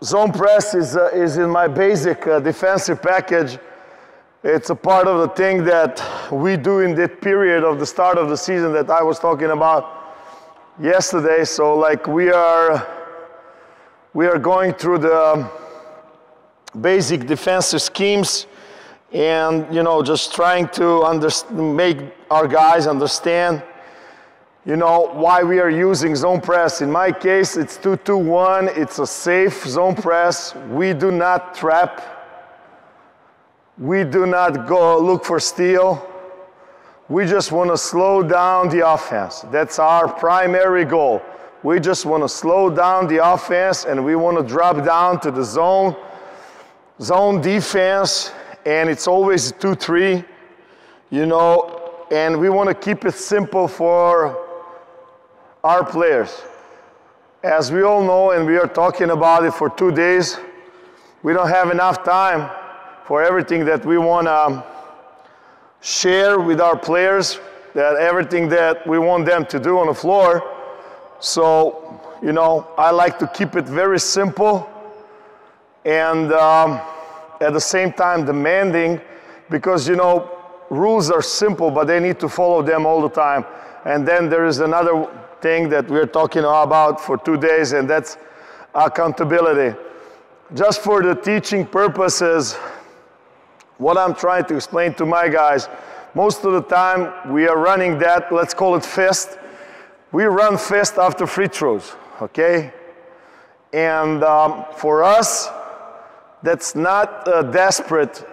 Zone press is in my basic defensive package. It's a part of the thing that we do in that period of the start of the season that I was talking about yesterday. So like we are going through the basic defensive schemes and, you know, just trying to make our guys understand, you know, why we are using zone press. In my case, it's 2-2-1. It's a safe zone press. We do not trap. We do not go look for steal. We just want to slow down the offense. That's our primary goal. We just want to slow down the offense, and we want to drop down to the zone defense, and it's always 2-3, you know, and we want to keep it simple for our players. As we all know, and we are talking about it for 2 days, we don't have enough time for everything that we want to share with our players, that everything that we want them to do on the floor. So, you know, I like to keep it very simple and at the same time demanding, because, you know, rules are simple, but they need to follow them all the time. And then there is another thing that we're talking about for 2 days, and that's accountability. Just for the teaching purposes, what I'm trying to explain to my guys, most of the time we are running that, let's call it fist. We run fist after free throws, okay? And for us, that's not a desperate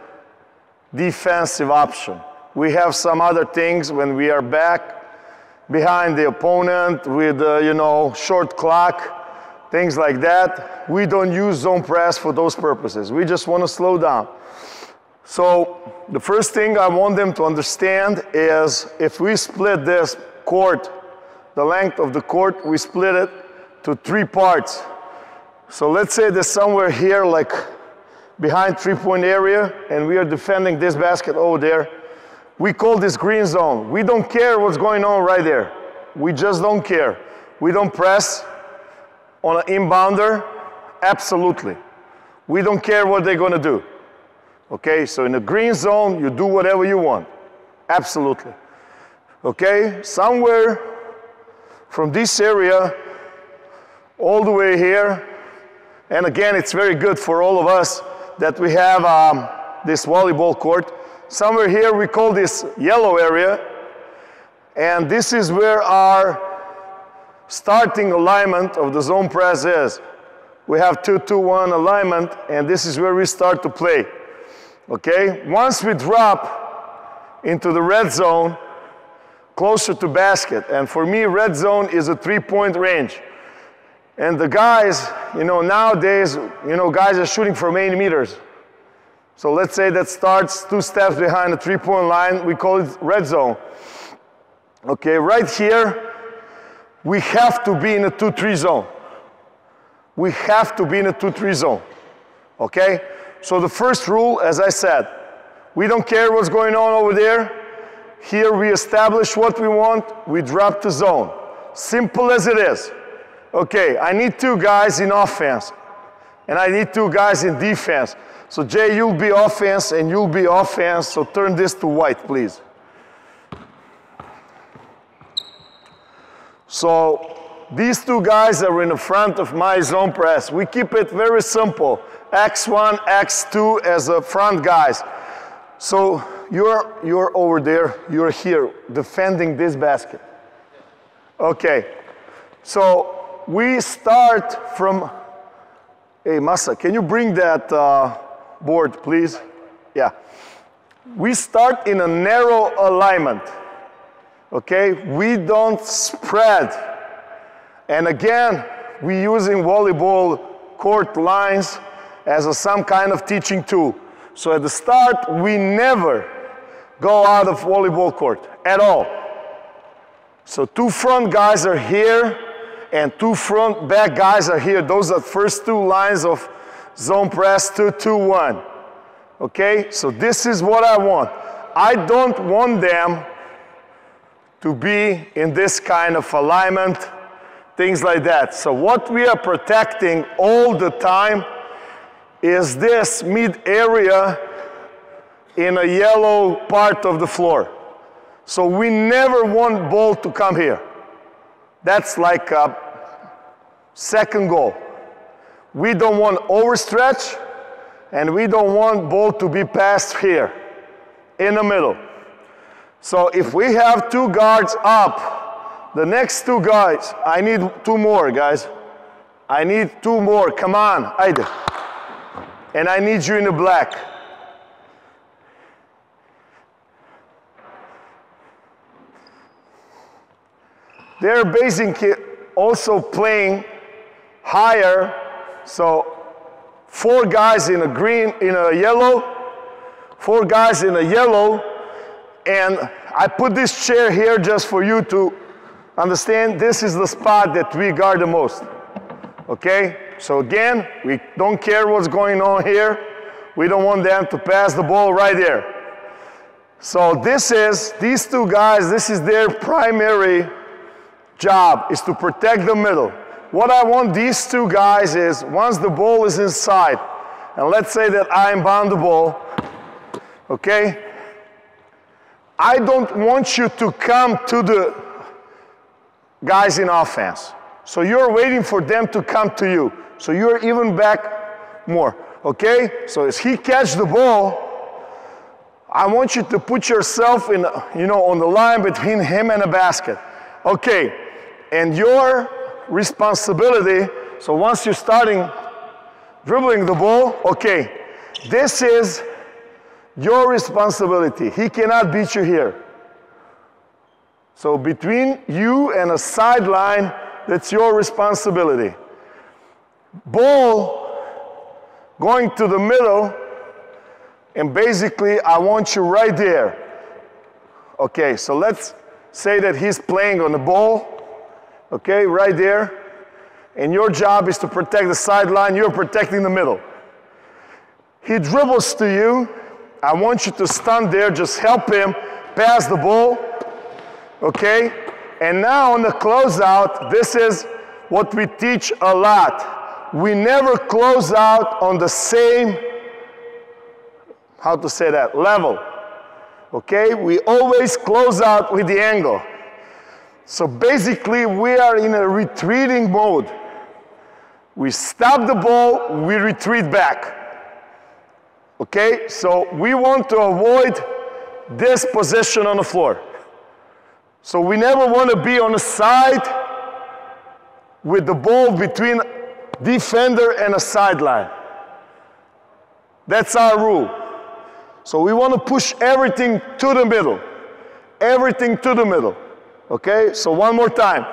defensive option. We have some other things when we are back behind the opponent with, you know, short clock, things like that. We don't use zone press for those purposes. We just want to slow down. So the first thing I want them to understand is if we split this court, the length of the court, we split it to 3 parts. So let's say there's somewhere here like behind three-point area, and we are defending this basket over there. We call this green zone. We don't care what's going on right there. We just don't care. We don't press on an inbounder, absolutely. We don't care what they're going to do. Okay, so in the green zone, you do whatever you want, absolutely. Okay, somewhere from this area all the way here, and again, it's very good for all of us that we have this volleyball court. Somewhere here, we call this yellow area, and this is where our starting alignment of the zone press is. We have 2-2-1 alignment, and this is where we start to play. Okay, once we drop into the red zone, closer to basket, and for me, red zone is a 3-point range. And the guys, you know, nowadays, you know, guys are shooting from 8 meters. So let's say that starts 2 steps behind the 3-point line, we call it red zone. Okay, right here, we have to be in a 2-3 zone. We have to be in a 2-3 zone, okay? So the first rule, as I said, we don't care what's going on over there. Here we establish what we want, we drop the zone. Simple as it is. Okay, I need 2 guys in offense, and I need 2 guys in defense. So Jay, you'll be offense, and you'll be offense, so turn this to white, please. So these 2 guys are in the front of my zone press. We keep it very simple. X1, X2 as the front guys. So you're over there, you're here defending this basket. Okay, so we start from, hey Masa, can you bring that board please? Yeah. We start in a narrow alignment, okay? We don't spread. And again, we're using volleyball court lines as some kind of teaching tool. So at the start, we never go out of volleyball court at all. So 2 front guys are here, and 2 front back guys are here. Those are the first 2 lines of zone press, 2-2-1. Okay, so this is what I want. I don't want them to be in this kind of alignment, things like that. So what we are protecting all the time is this mid area in a yellow part of the floor. So we never want ball to come here. That's like a second goal. We don't want overstretch, and we don't want ball to be passed here in the middle. So if we have 2 guards up, the next 2 guys, I need 2 more, guys. I need 2 more, come on, Haydi. And I need you in the black. They're basically also playing higher, so 4 guys in a green, in a yellow, 4 guys in a yellow, and I put this chair here just for you to understand this is the spot that we guard the most, okay? So again, we don't care what's going on here. We don't want them to pass the ball right there. So this is, these 2 guys, this is their primary job, is to protect the middle. What I want these 2 guys is, once the ball is inside, and let's say that I inbound the ball, okay? I don't want you to come to the guys in offense. So you're waiting for them to come to you. So you're even back more, okay? So as he catch the ball, I want you to put yourself in, you know, on the line between him and the basket. Okay, and your responsibility, so once you're starting dribbling the ball, okay, this is your responsibility. He cannot beat you here. So between you and a sideline, that's your responsibility. Ball going to the middle, and basically I want you right there. Okay, so let's say that he's playing on the ball, okay, right there, and your job is to protect the sideline, you're protecting the middle. He dribbles to you, I want you to stand there, just help him pass the ball, okay? And now on the closeout, this is what we teach a lot. We never close out on the same, how to say that, level, okay? We always close out with the angle. So basically, we are in a retreating mode. We stop the ball, we retreat back. Okay, so we want to avoid this position on the floor. So we never want to be on the side with the ball between defender and a sideline. That's our rule. So we want to push everything to the middle. Everything to the middle. Okay, so one more time.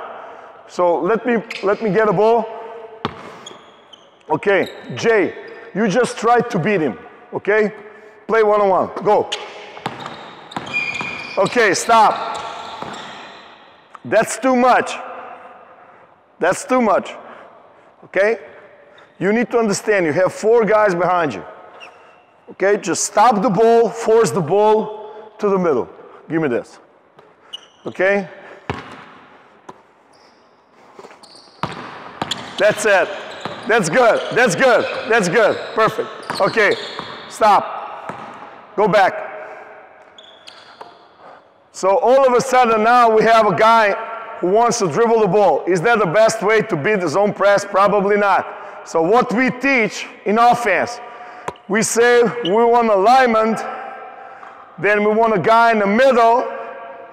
So let me get a ball. Okay, Jay, you just try to beat him. Okay, play one-on-one. Go. Okay, stop. That's too much. That's too much. Okay? You need to understand, you have 4 guys behind you. Okay, just stop the ball, force the ball to the middle. Give me this. Okay? That's it. That's good. That's good. That's good. Perfect. Okay, stop. Go back. So all of a sudden now we have a guy who wants to dribble the ball. Is that the best way to beat the zone press? Probably not. So what we teach in offense, we say we want alignment, then we want a guy in the middle,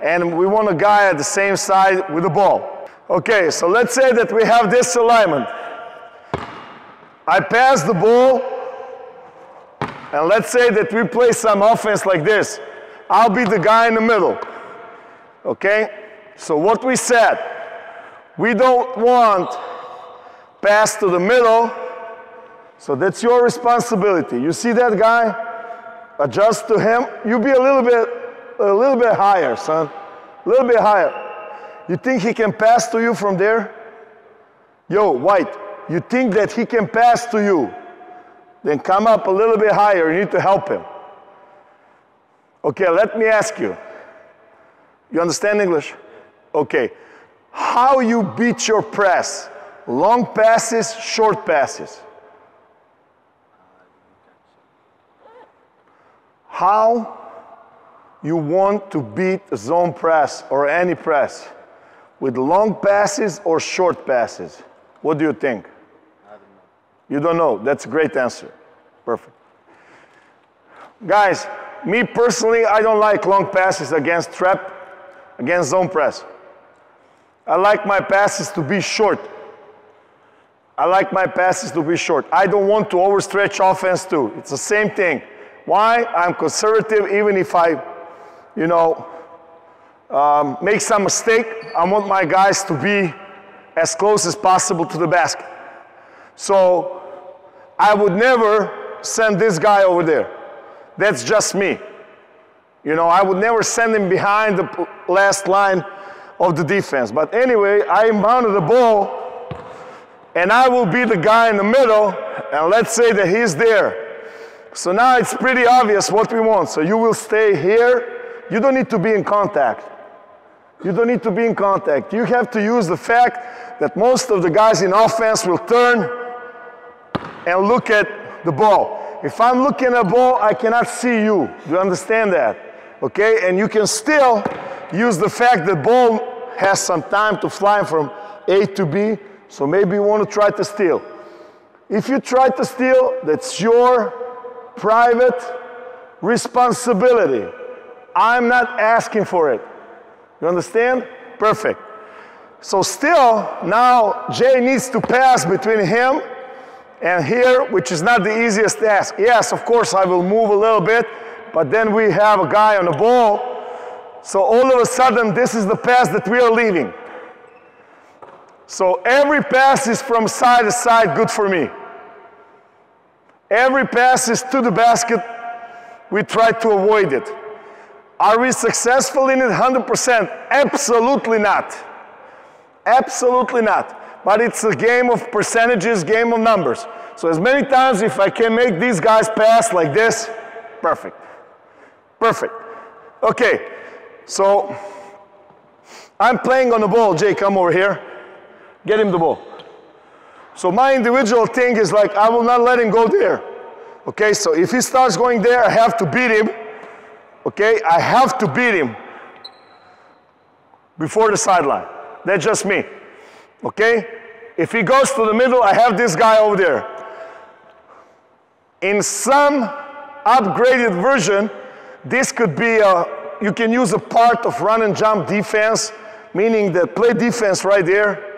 and we want a guy at the same side with the ball. Okay, so let's say that we have this alignment. I pass the ball, and let's say that we play some offense like this. I'll be the guy in the middle. Okay? So what we said, we don't want pass to the middle, so that's your responsibility. You see that guy? Adjust to him. You be a little bit higher, son. A little bit higher. You think he can pass to you from there? Yo, White, you think that he can pass to you? Then come up a little bit higher. You need to help him. Okay, let me ask you. You understand English? Okay. How you beat your press? Long passes, short passes? how you want to beat a zone press or any press, with long passes or short passes. What do you think? I don't know. You don't know. That's a great answer. Perfect. Guys, me personally, I don't like long passes against trap, against zone press. I like my passes to be short. I like my passes to be short. I don't want to overstretch offense too. It's the same thing. Why? I'm conservative even if I, make some mistake. I want my guys to be as close as possible to the basket. So I would never send this guy over there. That's just me. I would never send him behind the last line of the defense. But anyway, I mounted the ball, and I will be the guy in the middle, and let's say that he's there. So now it's pretty obvious what we want. So you will stay here. You don't need to be in contact. You don't need to be in contact. You have to use the fact that most of the guys in offense will turn and look at the ball. If I'm looking at the ball, I cannot see you. Do you understand that? Okay? And you can still use the fact that ball has some time to fly from A to B, so maybe you want to try to steal. If you try to steal, that's your private responsibility. I'm not asking for it. You understand? Perfect. So still, now Jay needs to pass between him and here, which is not the easiest task. Yes, of course, I will move a little bit, but then we have a guy on the ball. So all of a sudden, this is the pass that we are leaving. So every pass is from side to side good for me. Every pass is to the basket. We try to avoid it. Are we successful in it 100%? Absolutely not. Absolutely not. But it's a game of percentages, game of numbers. So as many times if I can make these guys pass like this, perfect. Perfect. Okay, so I'm playing on the ball. Jay, come over here. Get him the ball. So my individual thing is like, I will not let him go there. Okay, so if he starts going there, I have to beat him. Okay, I have to beat him before the sideline. That's just me. Okay? If he goes to the middle, I have this guy over there. In some upgraded version, this could be you can use a part of run and jump defense, meaning that play defense right there.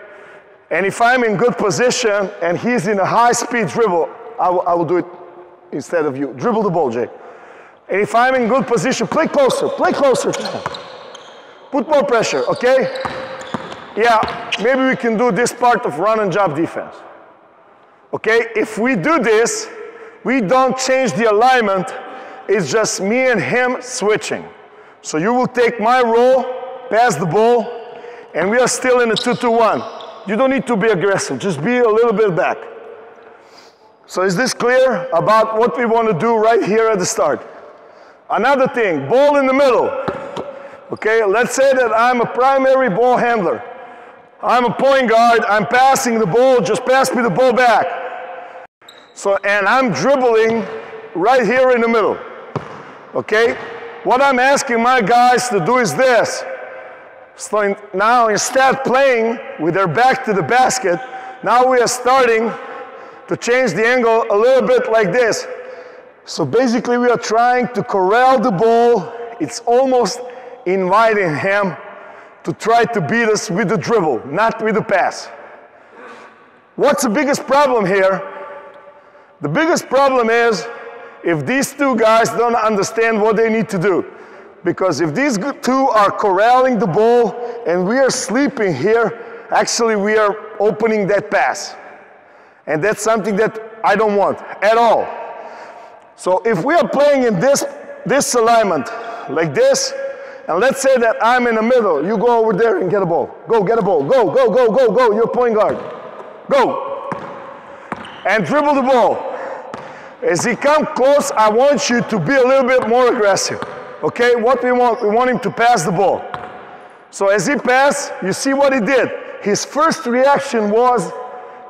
And if I'm in good position and he's in a high-speed dribble, I will do it instead of you. Dribble the ball, Jay. And if I'm in good position, play closer to him. Put more pressure, okay? Yeah, maybe we can do this part of run and jump defense. Okay, if we do this, we don't change the alignment. It's just me and him switching. So you will take my role, pass the ball, and we are still in a 2-2-1. You don't need to be aggressive, just be a little bit back. So is this clear about what we want to do right here at the start? Another thing, ball in the middle. Okay, let's say that I'm a primary ball handler. I'm a point guard, I'm passing the ball, just pass me the ball back. So, and I'm dribbling right here in the middle. Okay? What I'm asking my guys to do is this. So now instead playing with their back to the basket, now we are starting to change the angle a little bit like this. So basically we are trying to corral the ball. It's almost inviting him to try to beat us with the dribble, not with the pass. What's the biggest problem here? The biggest problem is if these two guys don't understand what they need to do. Because if these two are corralling the ball and we are sleeping here, actually we are opening that pass. And that's something that I don't want at all. So if we are playing in this alignment, like this, and let's say that I'm in the middle, you go over there and get a ball. Go, get a ball. Go, go, go, go, go. You're point guard. Go. And dribble the ball. As he comes close, I want you to be a little bit more aggressive. Okay, what we want him to pass the ball. So as he passed, you see what he did. His first reaction was,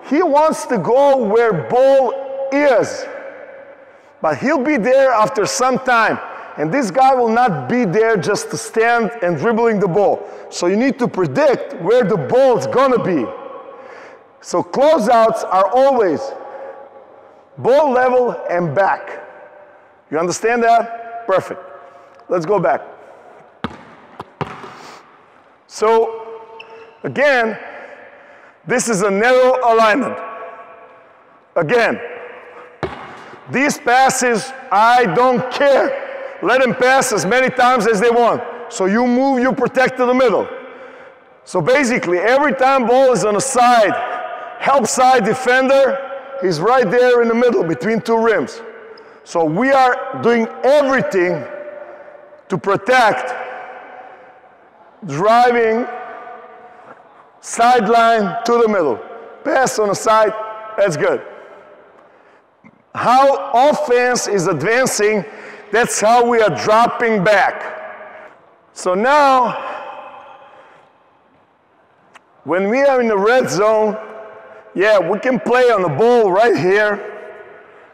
he wants to go where ball is. But he'll be there after some time. And this guy will not be there just to stand and dribbling the ball. So you need to predict where the ball is gonna be. So closeouts are always ball level and back. You understand that? Perfect. Let's go back. So again, this is a narrow alignment. Again, these passes, I don't care. Let them pass as many times as they want. So you move, you protect to the middle. So basically, every time ball is on a side, help side defender, he's right there in the middle between two rims. So we are doing everything to protect driving sideline to the middle. Pass on the side, that's good. How offense is advancing, that's how we are dropping back. So now, when we are in the red zone, yeah, we can play on the ball right here.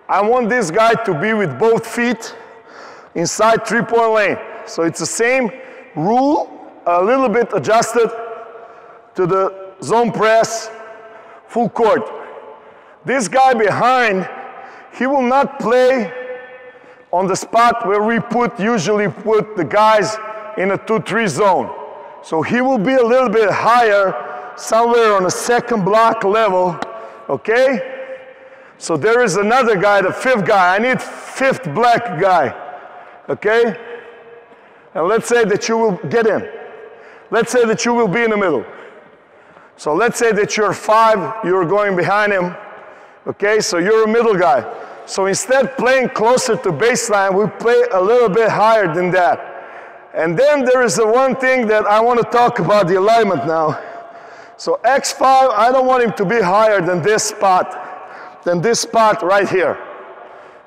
I want this guy to be with both feet inside three-point lane. So it's the same rule, a little bit adjusted to the zone press, full court. This guy behind, he will not play on the spot where we usually put the guys in a 2-3 zone. So he will be a little bit higher, somewhere on the second block level, okay? So there is another guy, the fifth guy. I need fifth black guy, okay? And let's say that you will get in. Let's say that you will be in the middle. So let's say that you're 5, you're going behind him, okay? So you're a middle guy. So instead playing closer to baseline, we play a little bit higher than that. And then there is the one thing that I want to talk about, the alignment now. So X5, I don't want him to be higher than this spot right here.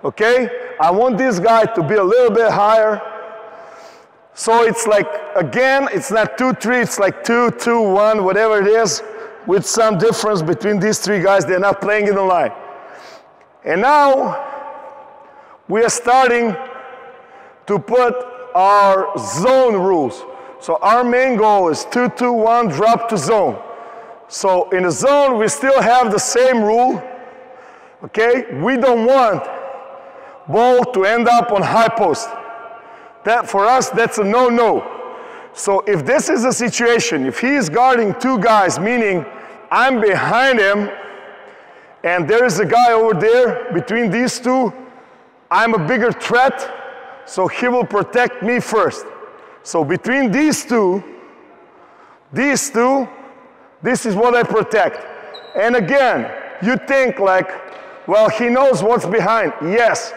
Okay? I want this guy to be a little bit higher. So it's like, again, it's not 2-3, it's like 2-2-1, whatever it is, with some difference between these three guys. They're not playing in the line. And now we are starting to put our zone rules. So our main goal is 2-2-1, drop to zone. So in the zone, we still have the same rule, okay? We don't want ball to end up on high post. That, for us, that's a no-no. So if this is a situation, if he is guarding two guys, meaning I'm behind him, and there is a guy over there between these two, I'm a bigger threat, so he will protect me first. So between these two, this is what I protect. And again, you think like, well, he knows what's behind. Yes,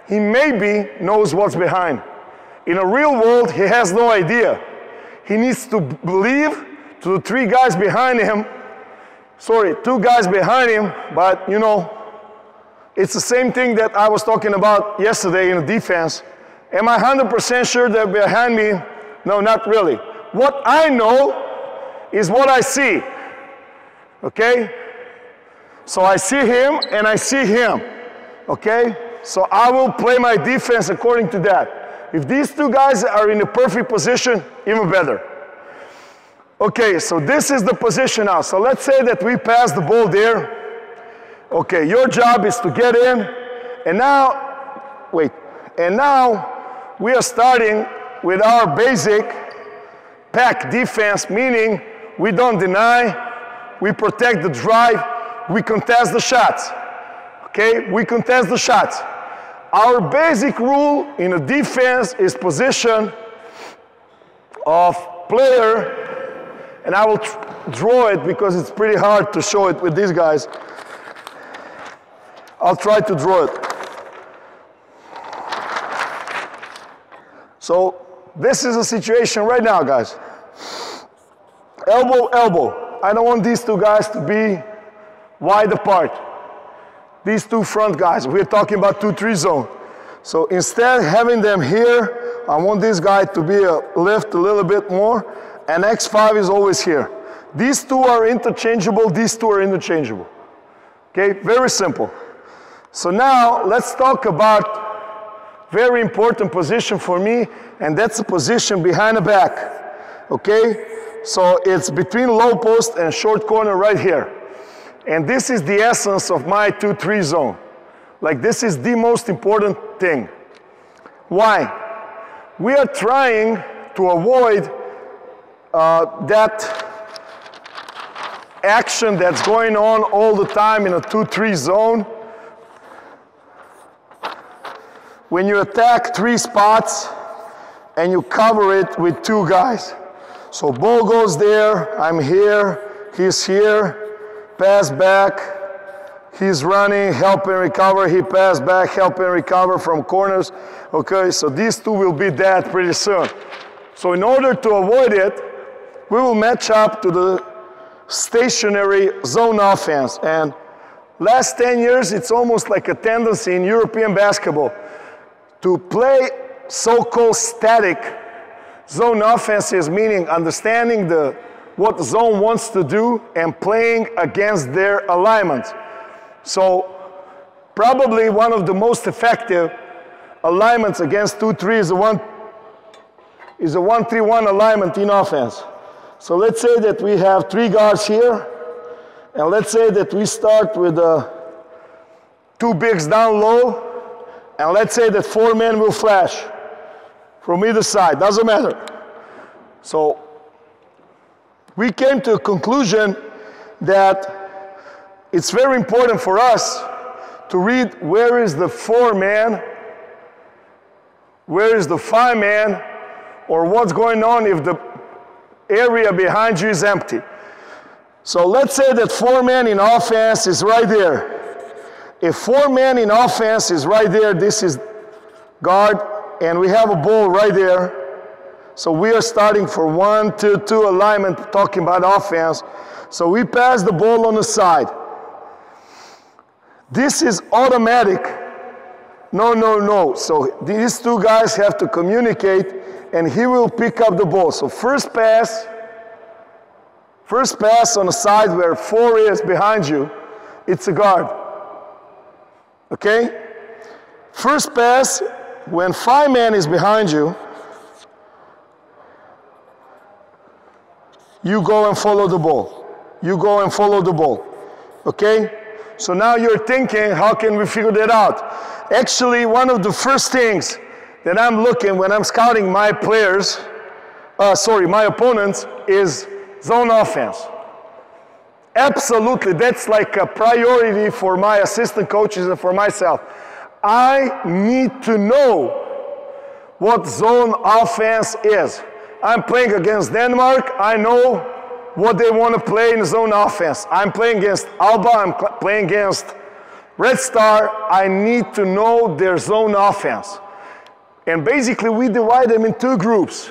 he maybe knows what's behind. In a real world, he has no idea. He needs to believe to the three guys behind him, sorry, two guys behind him, but you know, it's the same thing that I was talking about yesterday in the defense. Am I 100% sure they're behind me? No, not really. What I know is what I see, okay? So I see him and I see him, okay? So I will play my defense according to that. If these two guys are in the perfect position, even better. Okay, so this is the position now. So let's say that we pass the ball there. Okay, your job is to get in, and now, wait, and now we are starting with our basic pack defense, meaning we don't deny, we protect the drive, we contest the shots. Okay, we contest the shots. Our basic rule in a defense is position of player, and I will draw it because it's pretty hard to show it with these guys. I'll try to draw it. So this is a situation right now, guys. Elbow, elbow. I don't want these two guys to be wide apart. These two front guys, we're talking about 2-3 zone. So instead of having them here, I want this guy to be lift a little bit more, and X5 is always here. These two are interchangeable, these two are interchangeable. Okay, very simple. So now let's talk about very important position for me, and that's the position behind the back, okay? So it's between low post and short corner right here. And this is the essence of my 2-3 zone. Like, this is the most important thing. Why? We are trying to avoid that action that's going on all the time in a 2-3 zone. When you attack 3 spots and you cover it with 2 guys. So ball goes there, I'm here, he's here, pass back, he's running, help and recover, he pass back, help and recover from corners. Okay, so these 2 will be dead pretty soon. So in order to avoid it, we will match up to the stationary zone offense. And last 10 years, it's almost like a tendency in European basketball to play so-called static zone offenses, meaning understanding what the zone wants to do and playing against their alignments. So probably one of the most effective alignments against 2-3 is a 1-3-1 alignment in offense. So let's say that we have 3 guards here, and let's say that we start with 2 bigs down low, and let's say that 4 men will flash from either side, doesn't matter. So we came to a conclusion that it's very important for us to read where is the 4-man, where is the 5-man, or what's going on if the area behind you is empty. So let's say that 4-man in offense is right there. If 4-man in offense is right there, this is guard, and we have a ball right there. So we are starting for 1-2 alignment, talking about offense. So we pass the ball on the side. This is automatic. No, no, no. So these 2 guys have to communicate, and he will pick up the ball. So first pass on the side where 4 is behind you, it's a guard. Okay? First pass, when 5-man is behind you, you go and follow the ball. You go and follow the ball. Okay? So now you're thinking, how can we figure that out? Actually, one of the first things that I'm looking when I'm scouting my players, my opponents, is zone offense. Absolutely, that's like a priority for my assistant coaches and for myself. I need to know what zone offense is. I'm playing against Denmark. I know what they want to play in zone offense. I'm playing against Alba. I'm playing against Red Star. I need to know their zone offense. And basically, we divide them in 2 groups.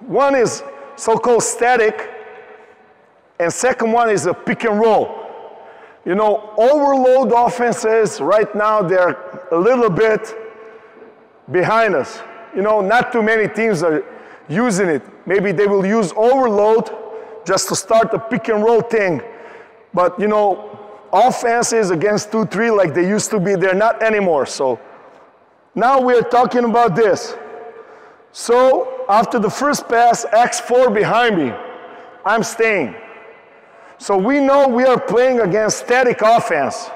One is so-called static, and second one is a pick and roll. You know, overload offenses, right now, they're a little bit behind us. You know, not too many teams are using it. Maybe they will use overload just to start the pick and roll thing. But, you know, offenses against 2-3 like they used to be, they're not anymore. So now we're talking about this. So after the first pass, X4 behind me, I'm staying. So we know we are playing against static offense.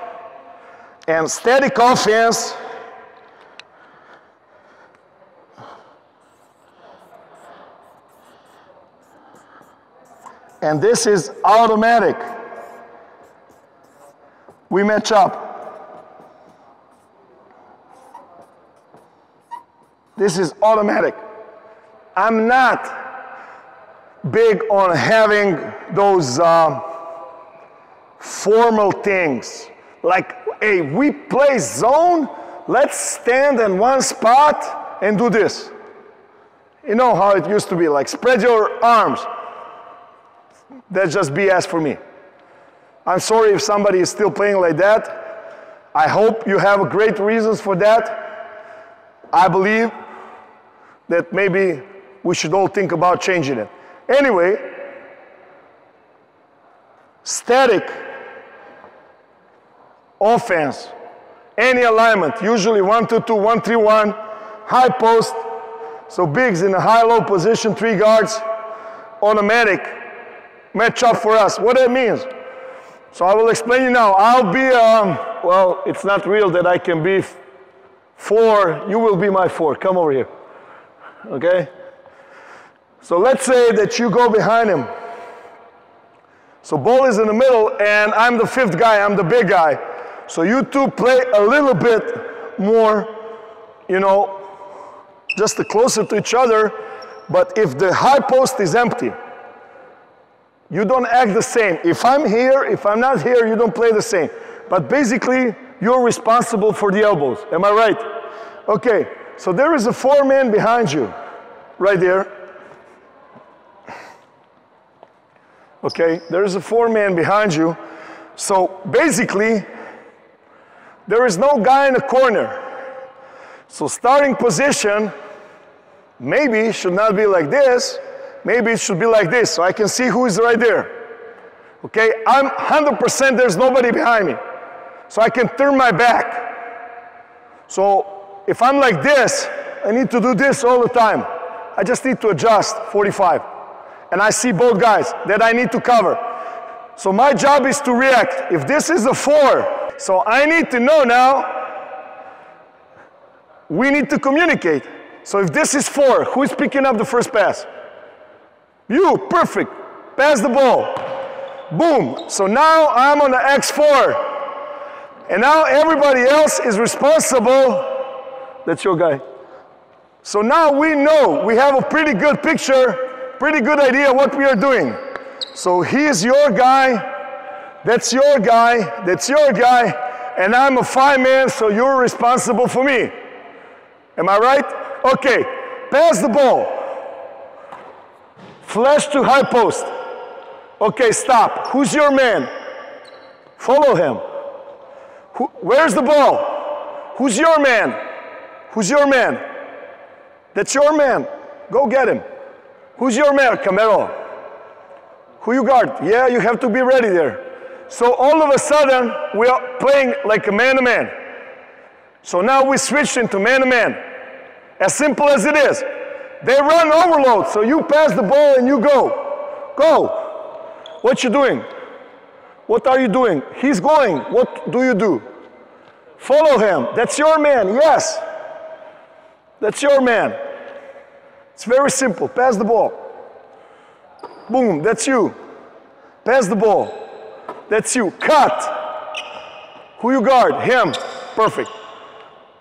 And static offense and this is automatic. We match up. This is automatic. I'm not big on having those formal things. Like, hey, we play zone, let's stand in one spot and do this. You know how it used to be, like spread your arms. That's just BS for me. I'm sorry if somebody is still playing like that. I hope you have great reasons for that. I believe that maybe we should all think about changing it. Anyway, static offense, any alignment, usually 1-2-2, 1-3-1, high post. So bigs in a high-low position, 3 guards, automatic match up for us. What that means? So I will explain you now. I'll be, well, it's not real that I can be 4. You will be my 4. Come over here. Okay? So let's say that you go behind him. So ball is in the middle, and I'm the 5th guy. I'm the big guy. So you two play a little bit more, you know, just closer to each other. But if the high post is empty, you don't act the same. If I'm here, if I'm not here, you don't play the same. But basically, you're responsible for the elbows. Am I right? Okay, so there is a 4-man behind you, right there. Okay, there is a 4-man behind you. So basically, there is no guy in the corner. So starting position, maybe should not be like this. Maybe it should be like this, so I can see who is right there. Okay, I'm 100% there's nobody behind me. So I can turn my back. So if I'm like this, I need to do this all the time. I just need to adjust 45. And I see both guys that I need to cover. So my job is to react. If this is a 4, so I need to know now, we need to communicate. So if this is 4, who is picking up the first pass? You, perfect. Pass the ball. Boom. So now I'm on the X4. And now everybody else is responsible. That's your guy. So now we know, we have a pretty good picture, pretty good idea what we are doing. So he is your guy, that's your guy, that's your guy, and I'm a 5-man, so you're responsible for me. Am I right? Okay, pass the ball. Flash to high post. Okay, stop. Who's your man? Follow him. Where's the ball? Who's your man? Who's your man? That's your man. Go get him. Who's your man? Camero. Who you guard? Yeah, you have to be ready there. So all of a sudden, we are playing like a man-to-man. So now we switch into man-to-man. As simple as it is. They run overload, so you pass the ball and you go. Go. What you doing? What are you doing? He's going. What do you do? Follow him. That's your man. Yes. That's your man. It's very simple. Pass the ball. Boom. That's you. Pass the ball. That's you. Cut. Who you guard? Him. Perfect.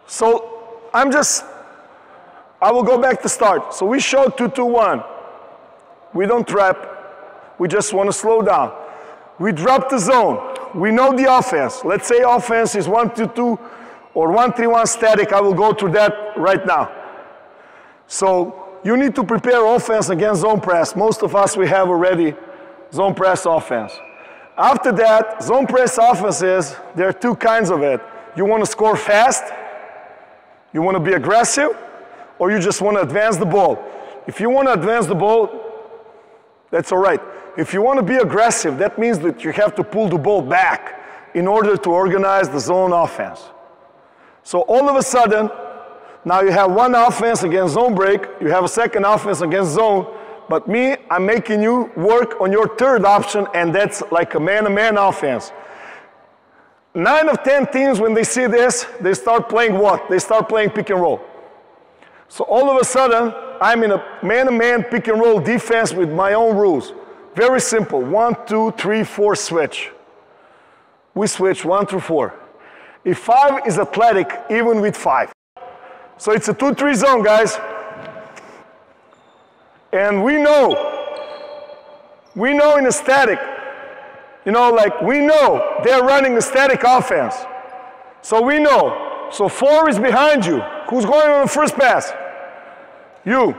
So I will go back to start. So we showed 2-2-1. We don't trap. We just want to slow down. We drop the zone. We know the offense. Let's say offense is 1-2-2 or 1-3-1 static. I will go through that right now. So you need to prepare offense against zone press. Most of us, we have already zone press offense. After that, zone press offense is, there are 2 kinds of it. You want to score fast, you want to be aggressive, or you just want to advance the ball. If you want to advance the ball, that's all right. If you want to be aggressive, that means that you have to pull the ball back in order to organize the zone offense. So all of a sudden, now you have one offense against zone break, you have a second offense against zone, but me, I'm making you work on your third option, and that's like a man-to-man offense. 9 of 10 teams, when they see this, they start playing what? They start playing pick and roll. So all of a sudden, I'm in a man-to-man pick and roll defense with my own rules. Very simple, 1, 2, 3, 4 switch. We switch 1 through 4. If 5 is athletic, even with 5. So it's a 2-3 zone, guys. And we know in a static, you know, like we know they're running a static offense. So we know. So 4 is behind you. Who's going on the first pass? You.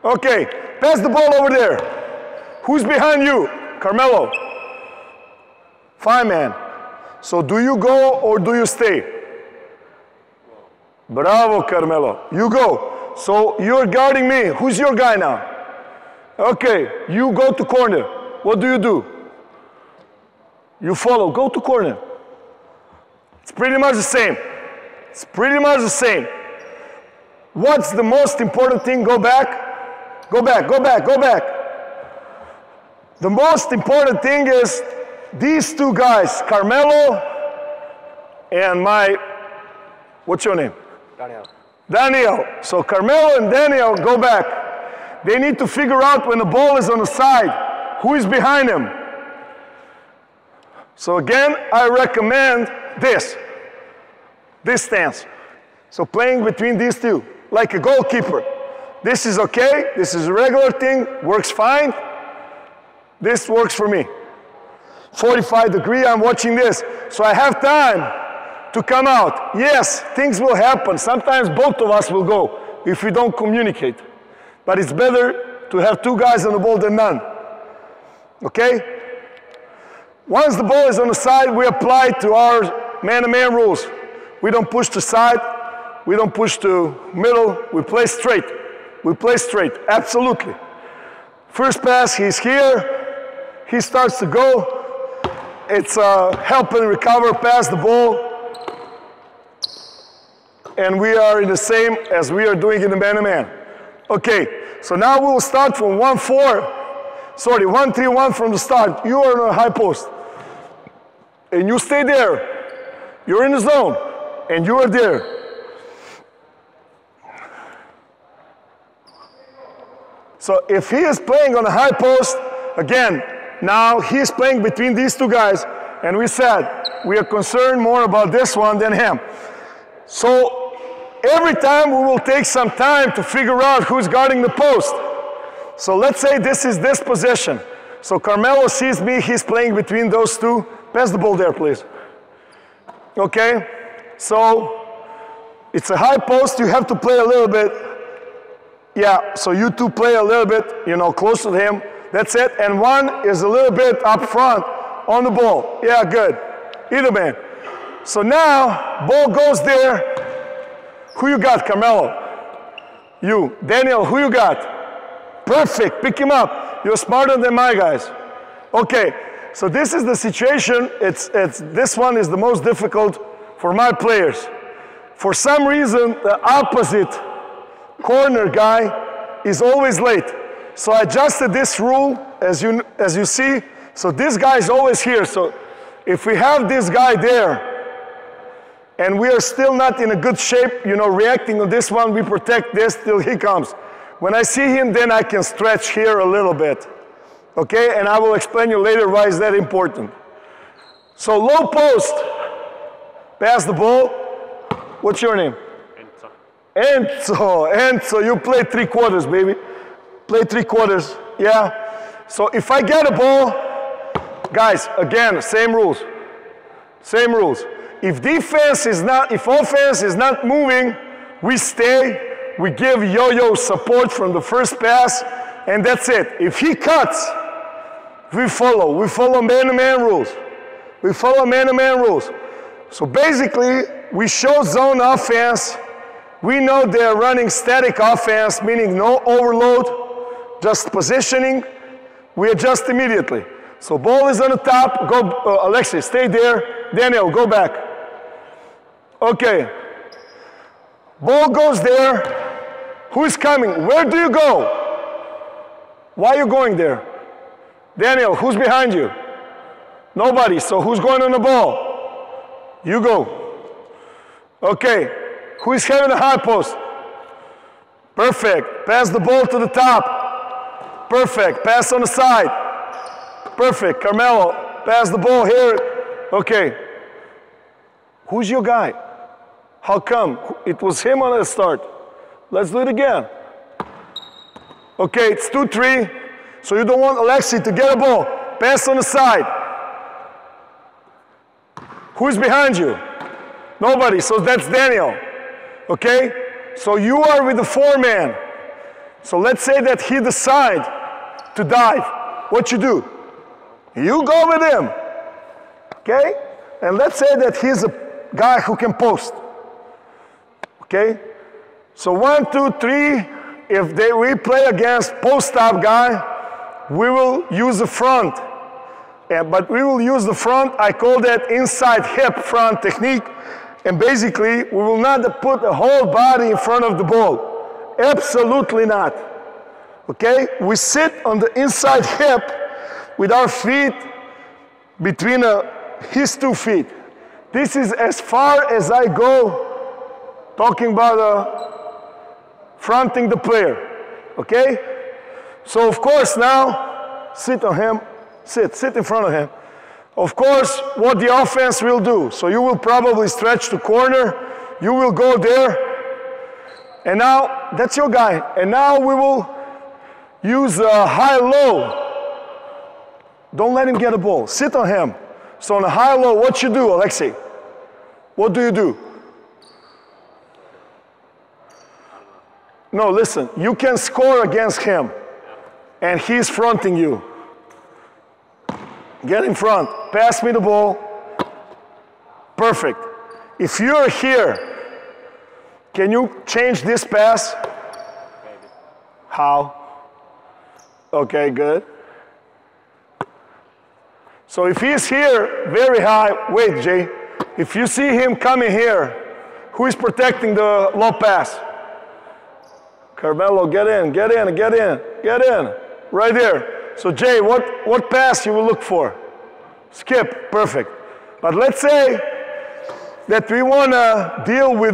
Okay, pass the ball over there. Who's behind you? Carmelo. 5-man. So do you go or do you stay? Bravo, Carmelo. You go. So you're guarding me. Who's your guy now? Okay, you go to corner. What do? You follow. Go to corner. It's pretty much the same. It's pretty much the same. What's the most important thing? Go back. Go back, go back, go back. The most important thing is these two guys, Carmelo and what's your name? Daniel. Daniel. So Carmelo and Daniel, go back. They need to figure out when the ball is on the side, who is behind him. So again, I recommend this stance. So playing between these two, like a goalkeeper. This is okay, this is a regular thing, works fine. This works for me. 45-degree, I'm watching this. So I have time to come out. Yes, things will happen. Sometimes both of us will go if we don't communicate. But it's better to have two guys on the ball than none. Okay? Once the ball is on the side, we apply to our man-to-man rules. We don't push to side. We don't push to middle. We play straight. We play straight, absolutely. First pass, he's here. He starts to go. It's a help and recover, pass the ball. And we are in the same as we are doing in the man-to-man. Okay, so now we will start from 1-4. Sorry, 1-3-1 from the start. You are on a high post. And you stay there. You're in the zone. And you are there. So if he is playing on a high post, again, now he is playing between these two guys. And we said, we are concerned more about this one than him. So every time we will take some time to figure out who's guarding the post. So let's say this is this position. So Carmelo sees me, he's playing between those two. Pass the ball there, please. Okay, so it's a high post, you have to play a little bit. Yeah, so you two play a little bit, you know, close to him. That's it, and one is a little bit up front on the ball. Yeah, good. Either man. So now, ball goes there. Who you got, Carmelo? You. Daniel, who you got? Perfect, pick him up. You're smarter than my guys. Okay, so this is the situation. This one is the most difficult for my players. For some reason, the opposite corner guy is always late. So I adjusted this rule, as you see. So this guy is always here. So if we have this guy there, and we are still not in a good shape, you know, reacting on this one, we protect this till he comes. When I see him, then I can stretch here a little bit. Okay, and I will explain you later why is that important. So low post, pass the ball. What's your name? Enzo, you play 3/4, baby. Play 3/4, yeah. So if I get a ball, guys, again, same rules. Same rules. If offense is not moving, we stay, we give yo-yo support from the first pass, and that's it. If he cuts, we follow man-to-man rules. We follow man-to-man rules. So basically, we show zone offense. We know they're running static offense, meaning no overload, just positioning. We adjust immediately. So ball is on the top. Go, Alexei, stay there. Daniel, go back. Okay. Ball goes there. Who's coming? Where do you go? Why are you going there? Daniel, who's behind you? Nobody. So who's going on the ball? You go. Okay. Who is having a high post? Perfect. Pass the ball to the top. Perfect. Pass on the side. Perfect. Carmelo, pass the ball here. Okay. Who's your guy? How come? It was him on the start. Let's do it again. Okay, it's 2-3. So you don't want Alexei to get a ball. Pass on the side. Who's behind you? Nobody. So that's Daniel. Okay? So you are with the 4-man. So let's say that he decides to dive. What you do? You go with him. Okay? And let's say that he's a guy who can post. Okay? So 1, 2, 3. If we play against post-up guy, we will use the front. But we will use the front. I call that inside hip front technique. And basically, we will not put the whole body in front of the ball. Absolutely not. Okay? We sit on the inside hip with our feet between his 2 feet. This is as far as I go talking about fronting the player. Okay? So of course now, sit on him, sit in front of him. Of course, what the offense will do. So you will probably stretch the corner, you will go there, and now, that's your guy. And now we will use a high-low. Don't let him get a ball, sit on him. So on a high-low, what you do, Alexei? What do you do? No, listen, you can score against him, and he's fronting you. Get in front, pass me the ball. Perfect. If you're here, can you change this pass? Maybe. How? Okay, good. So if he's here, very high, wait, Jay. If you see him coming here, who is protecting the low pass? Carmelo, get in, get in, get in, get in. Right there. So Jay, what pass you will look for? Skip, perfect. But let's say that we want to deal with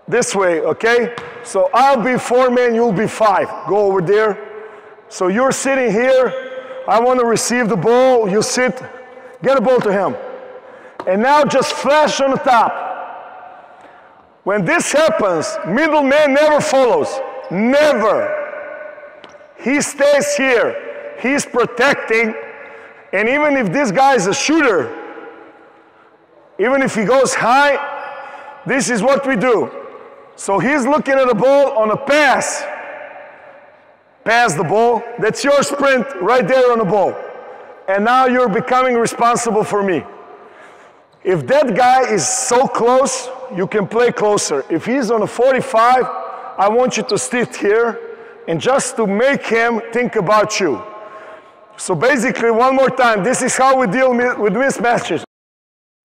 this way, okay? So I'll be 4 man, you'll be 5. Go over there. So you're sitting here. I want to receive the ball. You sit, get a ball to him. And now just flash on the top. When this happens, middle man never follows. Never. He stays here. He's protecting. And even if this guy is a shooter, even if he goes high, this is what we do. So he's looking at the ball on a pass. Pass the ball. That's your sprint right there on the ball. And now you're becoming responsible for me. If that guy is so close, you can play closer. If he's on a 45, I want you to sit here and just to make him think about you. So basically, one more time, this is how we deal with mismatches.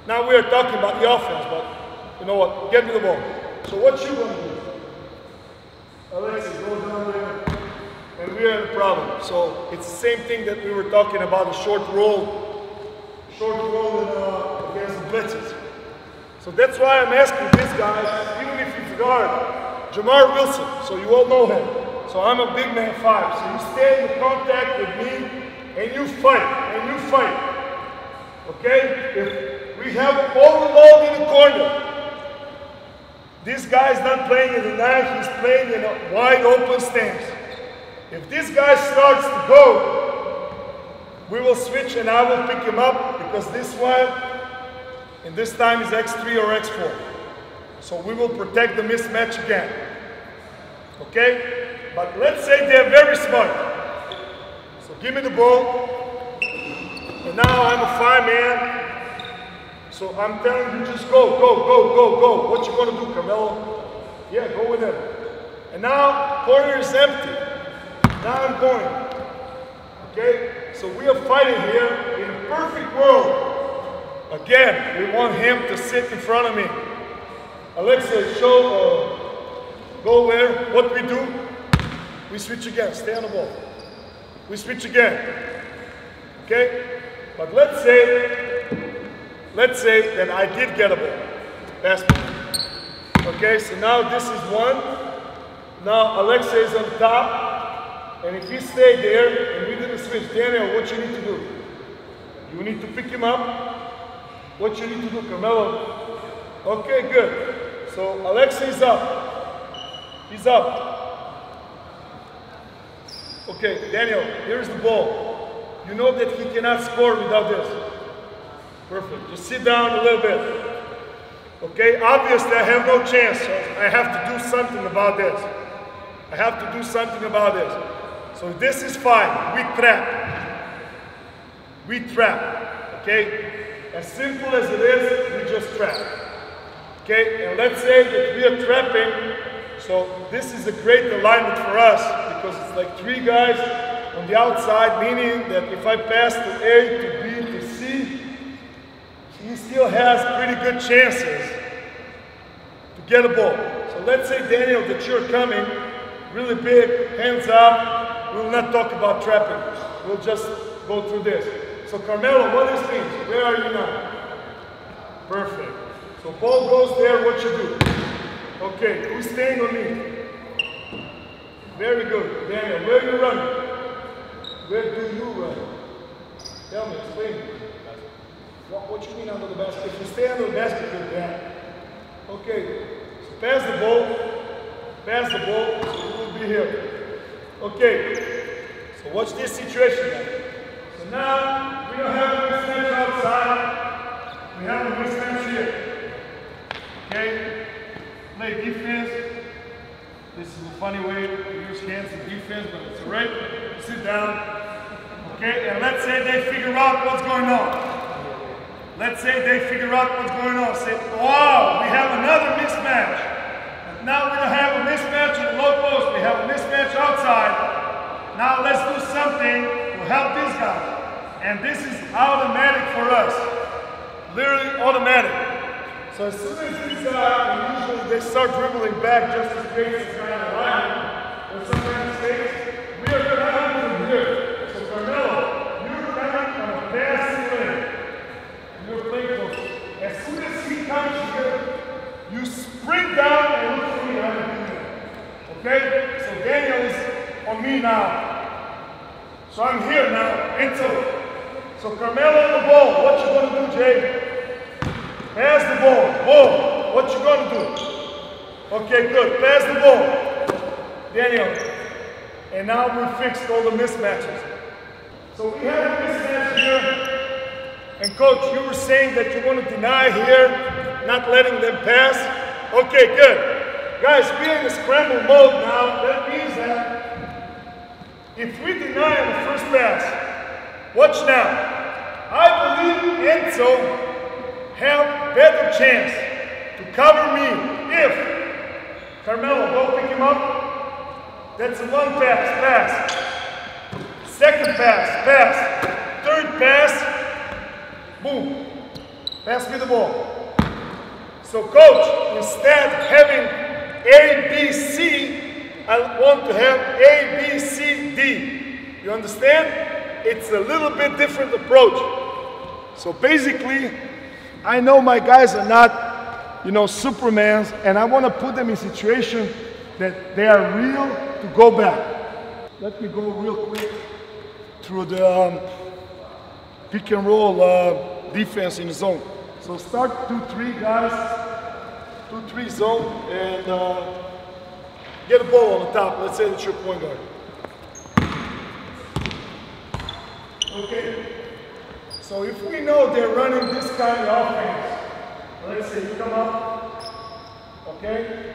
Now we are talking about the offense, but you know what? Get me the ball. So what you want to do? Alexis, go down there, and we are in a problem. So it's the same thing that we were talking about, the short roll against the blitzes. So that's why I'm asking this guy, even if he's guard, Jamar Wilson, so you all know him. So I'm a big man 5, so you stay in contact with me, and you fight, okay? If we have overload in the corner, this guy's not playing in the 9, he's playing in a wide open stance. If this guy starts to go, we will switch and I will pick him up because this one, and this time is X3 or X4. So we will protect the mismatch again, okay? But let's say they're very smart. So give me the ball, and now I'm a 5 man. So I'm telling you, just go. What you gonna do, Carmelo? Yeah, go with him. And now corner is empty. Now I'm going. Okay? So we are fighting here in a perfect world. Again, we want him to sit in front of me. Alexa, go where? What we do? We switch again. Stay on the ball. We switch again. Okay? But let's say that I did get a ball. Pass me. Okay, so now this is 1. Now Alexa is on top. And if he stayed there and we didn't switch, Daniel, what you need to do? You need to pick him up. What you need to do, Carmelo? Okay, good. So Alexa is up. He's up. Okay, Daniel, here's the ball. You know that he cannot score without this. Perfect. Just sit down a little bit. Okay, obviously I have no chance, so I have to do something about this. So this is fine. We trap. Okay? As simple as it is, we just trap. Okay? And let's say that we are trapping. So this is a great alignment for us because it's like 3 guys on the outside, meaning that if I pass to A to B to C, he still has pretty good chances to get a ball. So let's say, Daniel, that you're coming really big, hands up. We'll not talk about trapping. We'll just go through this. So Carmelo, what this means? Where are you now? Perfect. So ball goes there, what you do? Okay, who's staying on me? Very good. Daniel, where are you running? Where do you run? Tell me, explain. What you mean under the basket? If you stay under the basket, you're down. Okay, so pass the ball, so you will be here. Okay, so watch this situation now. So now, we don't have a mismatch outside, we have a mismatch here. Okay, play defense. This is a funny way to use hands in defense, but it's alright. Sit down. Okay, and let's say they figure out what's going on. Let's say they figure out what's going on. Say, wow, we have another mismatch. But now we don't have a mismatch in the low post. We have a mismatch outside. Now let's do something to help this guy. And this is automatic for us. Literally automatic. So as soon as this guy, usually they start dribbling back just as great as guy on the line, or sometimes mistakes, we are going to have from here. So Carmelo, you're coming on a passing lane. You're playing close. As soon as he comes here, you sprint down and look for me. Okay? So Daniel is on me now. So I'm here now. Enzo. So Carmelo on the ball. What you gonna do, Jay? Pass the ball. Ball. What you gonna do? Okay, good. Pass the ball. Daniel. And now we fixed all the mismatches. So we have a mismatch here. And coach, you were saying that you want to deny here, not letting them pass. Okay, good. Guys, we're in a scramble mode now. That means that if we deny on the first pass, watch now. I believe Enzo have better chance to cover me if Carmelo, go pick him up. That's a one pass. Second pass. Third pass. Boom. Pass me the ball. So coach, instead of having A, B, C, I want to have A, B, C, D. You understand? It's a little bit different approach. So basically, I know my guys are not, Supermans, and I want to put them in situation that they are real to go back. Let me go real quick through the pick and roll defense in the zone. So start 2-3 guys, 2-3 zone, and get a ball on the top. Let's say that's your point guard. Okay. So if we know they're running this kind of offense, let's say you come up, okay,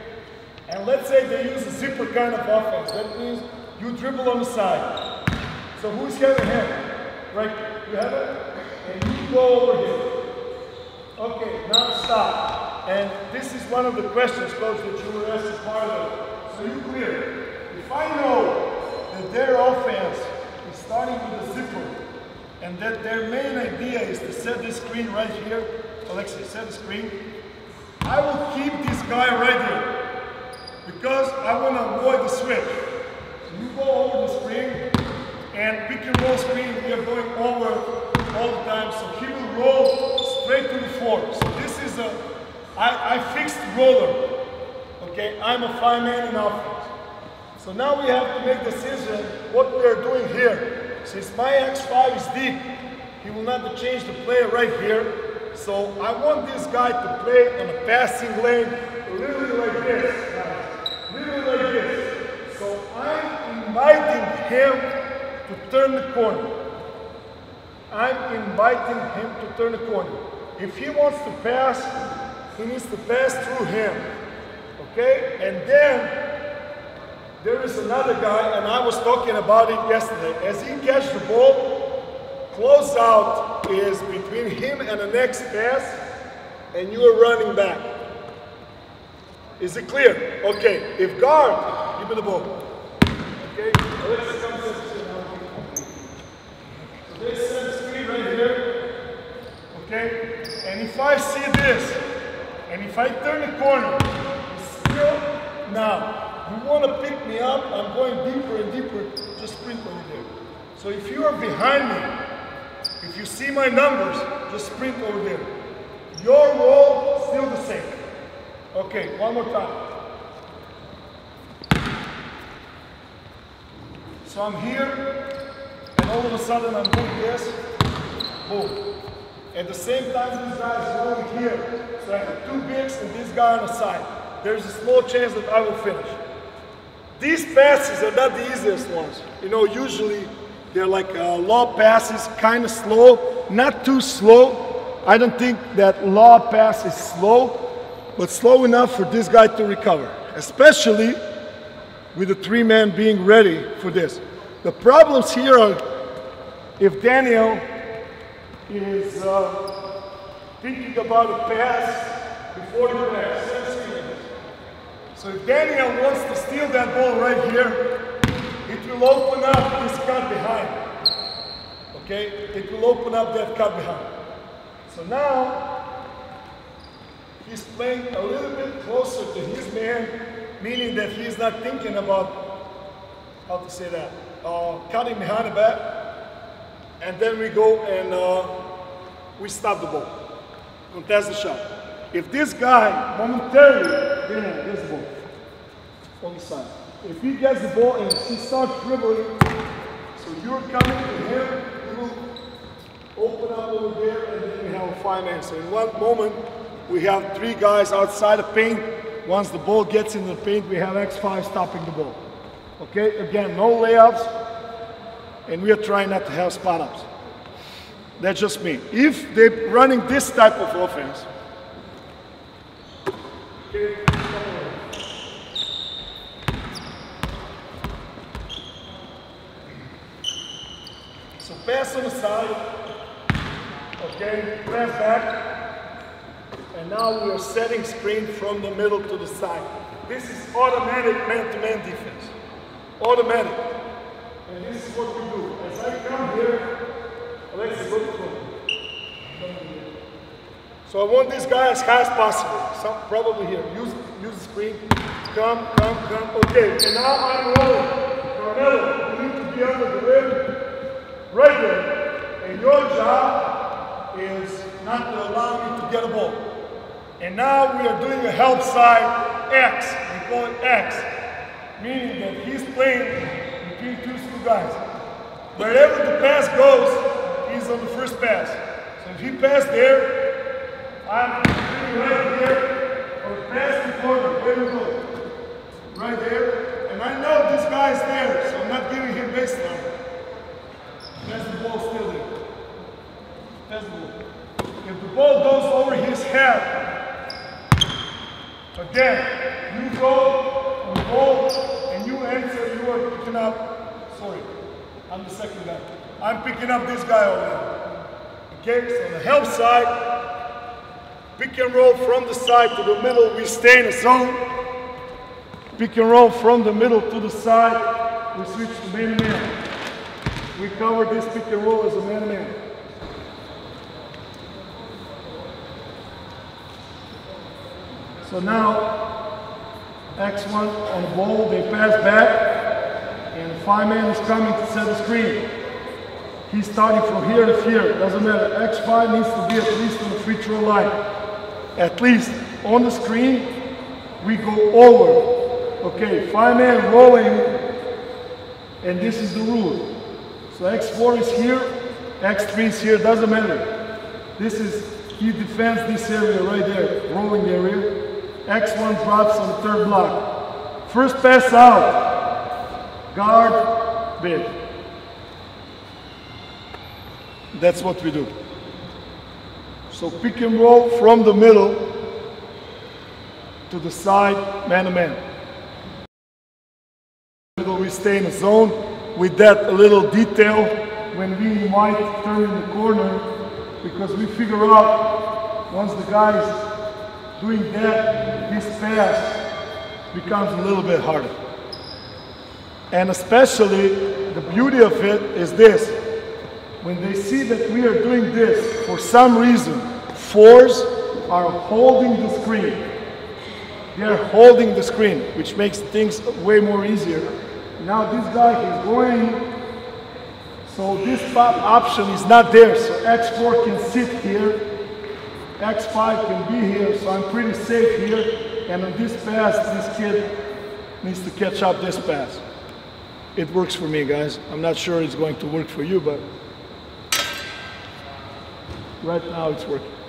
and let's say they use a zipper kind of offense. That means you dribble on the side. So who's having him? Right, you have it? And you go over here. Okay, now stop. And this is one of the questions, coach, that you were asked as part of it. So you clear. If I know that their offense is starting with a zipper, and that their main idea is to set this screen right here, Alexei, set the screen, I will keep this guy right here, because I want to avoid the switch. So you go over the screen, and pick and roll screen, we are going over all the time, so he will roll straight to the floor. So this is I fixed roller, okay? I'm a 5-man in offense. So now we have to make decision what we are doing here. Since my X5 is deep, he will not change the play right here. So I want this guy to play on a passing lane, literally like this, guys. Literally like this. So I'm inviting him to turn the corner. If he wants to pass, he needs to pass through him. Okay? And then there is another guy, and I was talking about it yesterday. As he catches the ball, close out is between him and the next pass, and you are running back. Is it clear? Okay. If guard, give me the ball. Okay? Let's come to the screen. So they set the screen right here. Okay? And if I see this, and if I turn the corner, it's still, now, you want to pick me up, I'm going deeper and deeper, just sprint over there. So if you are behind me, if you see my numbers, just sprint over there. Your roll, still the same. Okay, one more time. So I'm here, and all of a sudden I'm doing this, boom. At the same time, this guy is rolling here. So I have two bigs and this guy on the side. There's a small chance that I will finish. These passes are not the easiest ones. You know, usually they're like lob passes, kind of slow, not too slow. I don't think that lob pass is slow, but slow enough for this guy to recover, especially with the three-man being ready for this. The problems here are if Daniel is thinking about a pass before the pass. So if Daniel wants to steal that ball right here, it will open up this cut behind. Okay? It will open up that cut behind. So now, he's playing a little bit closer to his man, meaning that he's not thinking about, how to say that, cutting behind the back, and then we go and we stop the ball, contest the shot. If this guy momentarily, gets the ball on the side. If he gets the ball and he starts dribbling, so you're coming to him, he will open up over there, and then we have a 5-man. So in one moment, we have three guys outside the paint. Once the ball gets in the paint, we have X5 stopping the ball. Okay, again, no layups, and we are trying not to have spot ups. That's just me. If they're running this type of offense, okay, so pass on the side, okay, pass back, and now we are setting screen from the middle to the side. This is automatic man-to-man defense. Automatic. And this is what we do. As I come here, Alexis, look for me. So I want this guy as high as possible. Probably here. Use the screen. Come. Okay, and now I'm rolling. Carmelo, you need to be under the rim. Right there. And your job is not to allow me to get a ball. And now we are doing a help side X. We call it X. Meaning that he's playing between two guys. Wherever the pass goes, he's on the first pass. So if he passed there, I'm right here, or pass the corner, where we go? Right there. And I know this guy's there, so I'm not giving him baseline. Pass the ball still there. Pass the ball. If the ball goes over his head, again, you go on the ball, and you answer, you are picking up, sorry, I'm the second guy. I'm picking up this guy over there. Okay, so the help side, pick and roll from the side to the middle, we stay in the zone. Pick and roll from the middle to the side, we switch to man-to-man. We cover this pick and roll as a man-to-man. So now, X1 on the ball, they pass back, and the 5-man is coming to set the screen. He's starting from here to here, doesn't matter. X5 needs to be at least on the free throw line. At least on the screen, we go over. Okay, 5-man rolling, and this is the rule. So X4 is here, X3 is here, doesn't matter. This is, he defends this area right there, rolling area. X1 drops on the third block. First pass out, guard, big. That's what we do. So pick and roll from the middle to the side, man-to-man. We stay in the zone with that little detail when we might turn in the corner, because we figure out once the guy is doing that, this pass becomes a little bit harder. And especially, the beauty of it is this. when they see that we are doing this, for some reason, fours are holding the screen. They are holding the screen, which makes things way more easier. Now this guy is going, so this pop option is not there, so X4 can sit here, X5 can be here, so I'm pretty safe here. And on this pass, this kid needs to catch up this pass. It works for me, guys. I'm not sure it's going to work for you, but right now it's working.